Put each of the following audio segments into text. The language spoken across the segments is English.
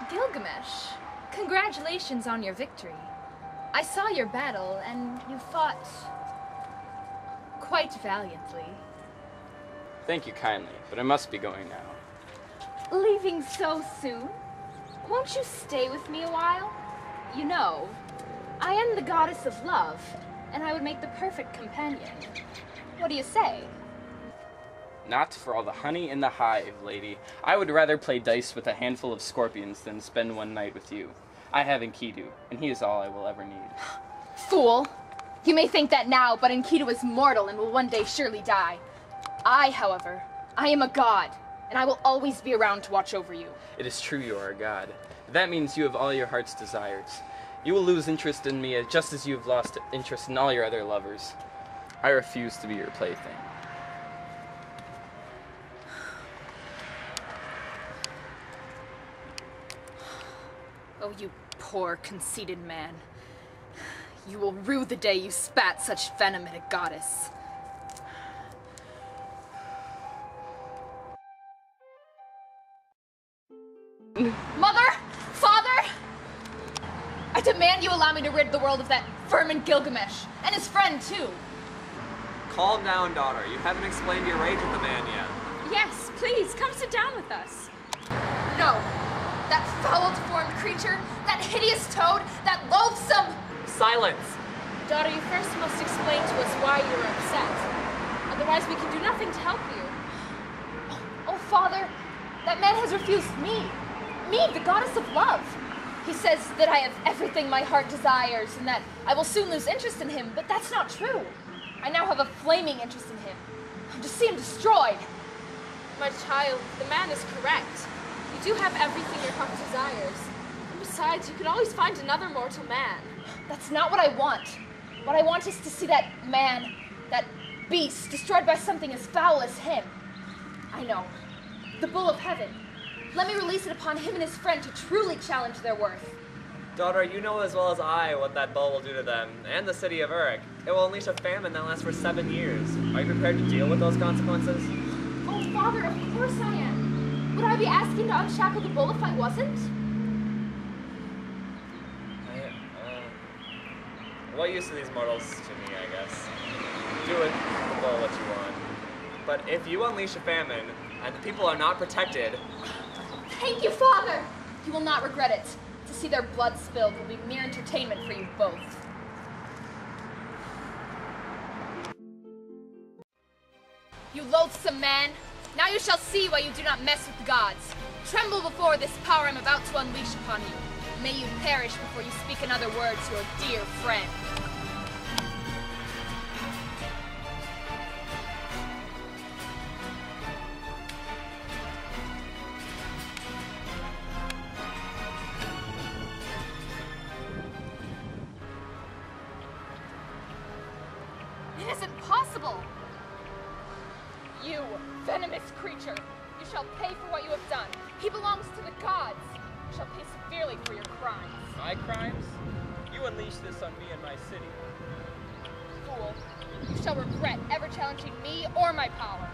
Gilgamesh, congratulations on your victory. I saw your battle, and you fought quite valiantly. Thank you kindly, but I must be going now. Leaving so soon? Won't you stay with me a while? You know, I am the goddess of love, and I would make the perfect companion. What do you say? Not for all the honey in the hive, lady. I would rather play dice with a handful of scorpions than spend one night with you. I have Enkidu, and he is all I will ever need. Fool! You may think that now, but Enkidu is mortal and will one day surely die. I, however, I am a god, and I will always be around to watch over you. It is true you are a god. That means you have all your heart's desires. You will lose interest in me just as you have lost interest in all your other lovers. I refuse to be your plaything. Oh, you poor, conceited man. You will rue the day you spat such venom at a goddess. Mother! Father! I demand you allow me to rid the world of that vermin Gilgamesh, and his friend, too. Calm down, daughter. You haven't explained your rage with the man yet. Yes, please, come sit down with us. No. That foul, deformed creature, that hideous toad, that loathsome... Silence! Daughter, you first must explain to us why you are upset. Otherwise, we can do nothing to help you. Oh, Father, that man has refused me. Me, the goddess of love. He says that I have everything my heart desires and that I will soon lose interest in him, but that's not true. I now have a flaming interest in him. To see him destroyed. My child, the man is correct. You do have everything your heart desires. And besides, you can always find another mortal man. That's not what I want. What I want is to see that man, that beast, destroyed by something as foul as him. I know. The bull of heaven. Let me release it upon him and his friend to truly challenge their worth. Daughter, you know as well as I what that bull will do to them, and the city of Uruk. It will unleash a famine that lasts for 7 years. Are you prepared to deal with those consequences? Oh, Father, of course I am. Would I be asking to unshackle the bull if I wasn't? What use are these mortals to me, I guess? Do with the bull what you want. But if you unleash a famine, and the people are not protected... Thank you, Father! You will not regret it. To see their blood spilled will be mere entertainment for you both. You loathsome man! Now you shall see why you do not mess with the gods. Tremble before this power I'm about to unleash upon you. May you perish before you speak another word to your dear friend. It isn't possible! You, venomous creature, you shall pay for what you have done. He belongs to the gods. You shall pay severely for your crimes. My crimes? You unleashed this on me and my city. Fool, you shall regret ever challenging me or my power.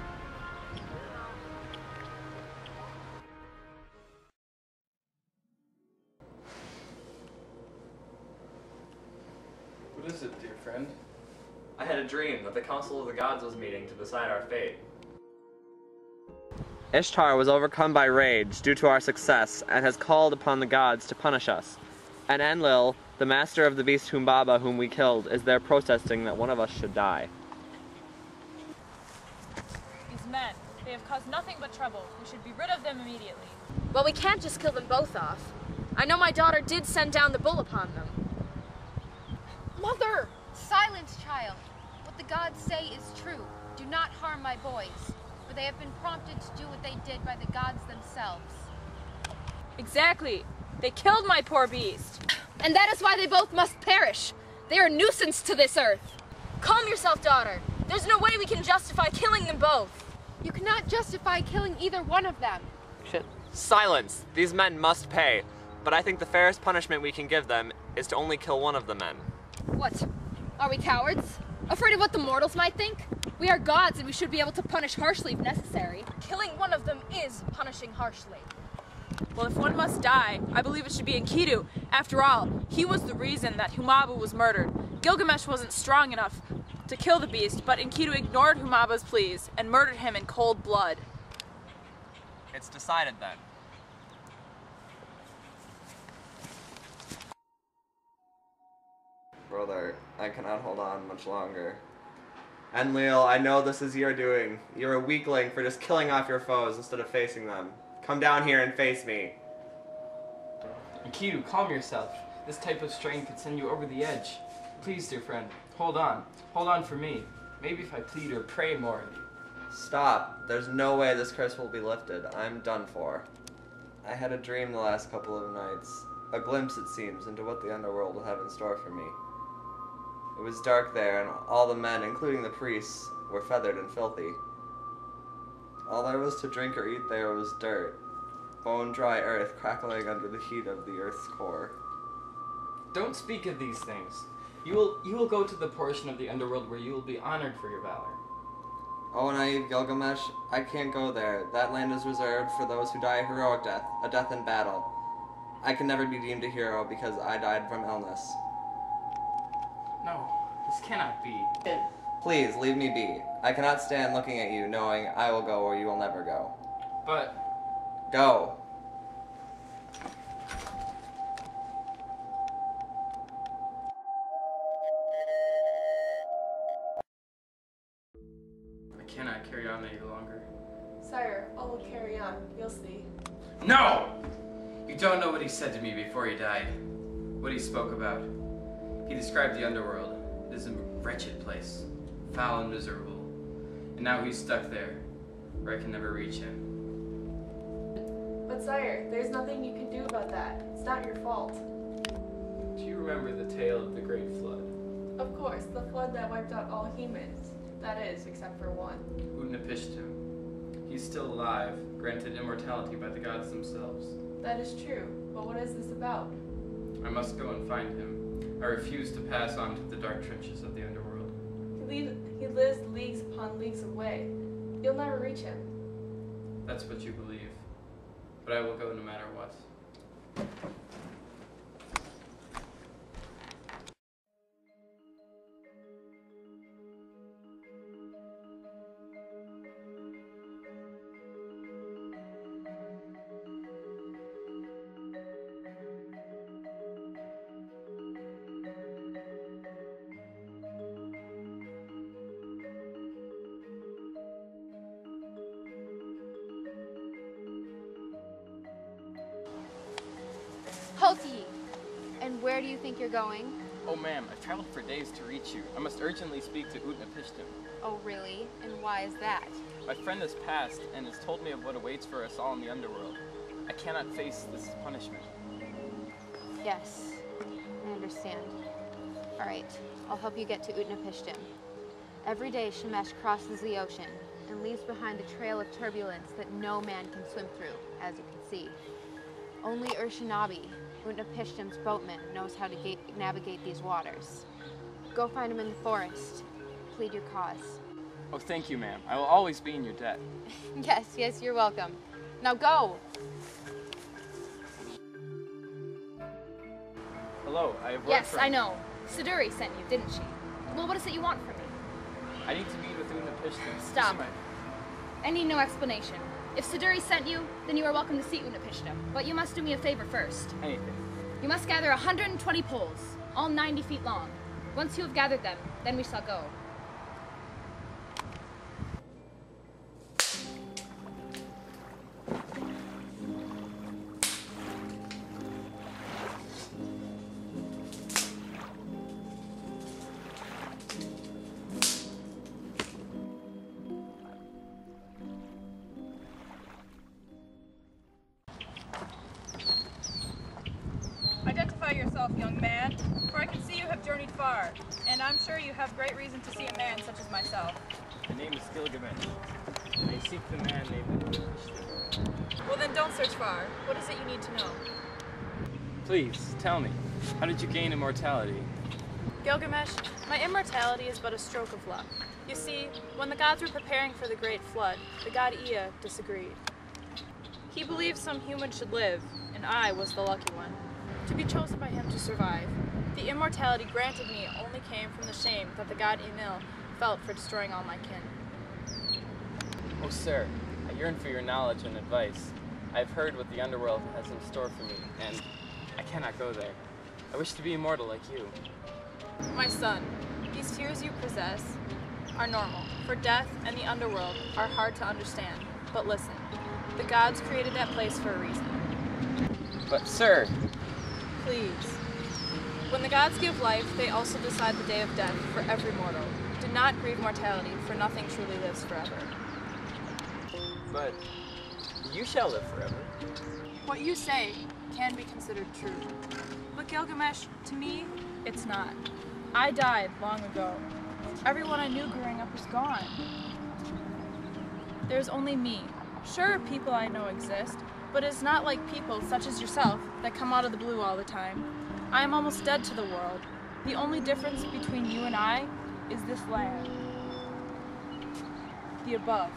What is it, dear friend? I had a dream that the Council of the Gods was meeting to decide our fate. Ishtar was overcome by rage due to our success and has called upon the gods to punish us. And Enlil, the master of the beast Humbaba whom we killed, is there protesting that one of us should die. These men, they have caused nothing but trouble. We should be rid of them immediately. Well, we can't just kill them both off. I know my daughter did send down the bull upon them. Mother! Silence, child. What the gods say is true. Do not harm my boys, for they have been prompted to do what they did by the gods themselves. Exactly. They killed my poor beast. And that is why they both must perish. They are a nuisance to this earth. Calm yourself, daughter. There's no way we can justify killing them both. You cannot justify killing either one of them. Silence! These men must pay, but I think the fairest punishment we can give them is to only kill one of the men. What? Are we cowards? Afraid of what the mortals might think? We are gods and we should be able to punish harshly if necessary. Killing one of them is punishing harshly. Well, if one must die, I believe it should be Enkidu. After all, he was the reason that Humabu was murdered. Gilgamesh wasn't strong enough to kill the beast, but Enkidu ignored Humaba's pleas and murdered him in cold blood. It's decided then. Brother, I cannot hold on much longer. Enlil, I know this is your doing. You're a weakling for just killing off your foes instead of facing them. Come down here and face me. Enkidu, calm yourself. This type of strain could send you over the edge. Please, dear friend, hold on. Hold on for me. Maybe if I plead or pray more of you. Stop. There's no way this curse will be lifted. I'm done for. I had a dream the last couple of nights. A glimpse, it seems, into what the underworld will have in store for me. It was dark there, and all the men, including the priests, were feathered and filthy. All there was to drink or eat there was dirt, bone-dry earth crackling under the heat of the earth's core. Don't speak of these things. You will go to the portion of the underworld where you will be honored for your valor. Oh, naive Gilgamesh, I can't go there. That land is reserved for those who die a heroic death, a death in battle. I can never be deemed a hero because I died from illness. No, this cannot be. Please, leave me be. I cannot stand looking at you, knowing I will go where you will never go. But Go. I cannot carry on any longer. Sire, all will carry on. You'll see. No! You don't know what he said to me before he died. What he spoke about. He described the underworld. It is a wretched place, foul and miserable. And now he's stuck there, where I can never reach him. But sire, there's nothing you can do about that. It's not your fault. Do you remember the tale of the Great Flood? Of course, the flood that wiped out all humans. That is, except for one. Utnapishtim. He's still alive, granted immortality by the gods themselves. That is true, but what is this about? I must go and find him. I refuse to pass on to the dark trenches of the underworld. He lives leagues upon leagues away. You'll never reach him. That's what you believe. But I will go no matter what. Halt ye! And where do you think you're going? Oh ma'am, I've traveled for days to reach you. I must urgently speak to Utnapishtim. Oh, really? And why is that? My friend has passed and has told me of what awaits for us all in the underworld. I cannot face this punishment. Yes, I understand. All right, I'll help you get to Utnapishtim. Every day Shemesh crosses the ocean and leaves behind a trail of turbulence that no man can swim through, as you can see. Only Urshanabi, Utnapishtim's boatman, knows how to navigate these waters. Go find him in the forest. Plead your cause. Oh, thank you, ma'am. I will always be in your debt. Yes, you're welcome. Now go! Hello, I have work Yes, from... I know. Siduri sent you, didn't she? Well, what is it you want from me? I need to meet with Utnapishtim. Stop. I need no explanation. If Siduri sent you, then you are welcome to see Utnapishtim. But you must do me a favor first. Anything. You must gather 120 poles, all 90 feet long. Once you have gathered them, then we shall go. Identify yourself, young man, for I can see you have journeyed far, and I'm sure you have great reason to see a man such as myself. My name is Gilgamesh, and I seek the man named Utnapishtim. Well then, don't search far. What is it you need to know? Please, tell me, how did you gain immortality? Gilgamesh, my immortality is but a stroke of luck. You see, when the gods were preparing for the Great Flood, the god Ea disagreed. He believed some human should live, and I was the lucky one. To be chosen by him to survive. The immortality granted me only came from the shame that the god Enlil felt for destroying all my kin. Oh, sir, I yearn for your knowledge and advice. I have heard what the underworld has in store for me, and I cannot go there. I wish to be immortal like you. My son, these fears you possess are normal, for death and the underworld are hard to understand. But listen, the gods created that place for a reason. But, sir, Please. When the gods give life, they also decide the day of death for every mortal. Do not grieve mortality, for nothing truly lives forever. but you shall live forever. What you say can be considered true. But Gilgamesh, to me, it's not. I died long ago. Everyone I knew growing up is gone. There's only me. Sure, people I know exist, but it's not like people such as yourself that come out of the blue all the time. I am almost dead to the world. The only difference between you and I is this land. The above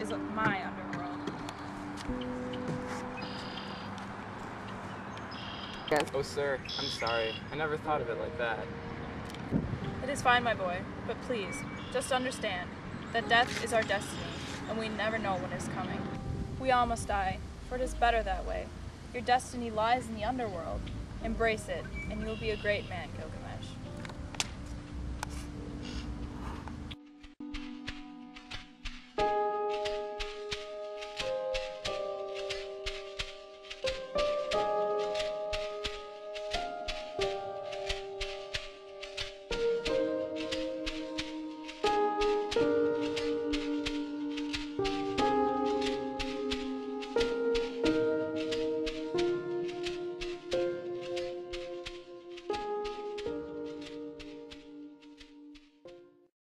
is my underworld. Oh, sir, I'm sorry. I never thought of it like that. It is fine, my boy, but please, just understand that death is our destiny, and we never know when it's coming. We all must die, for it is better that way. Your destiny lies in the underworld. Embrace it, and you will be a great man, Gilgamesh.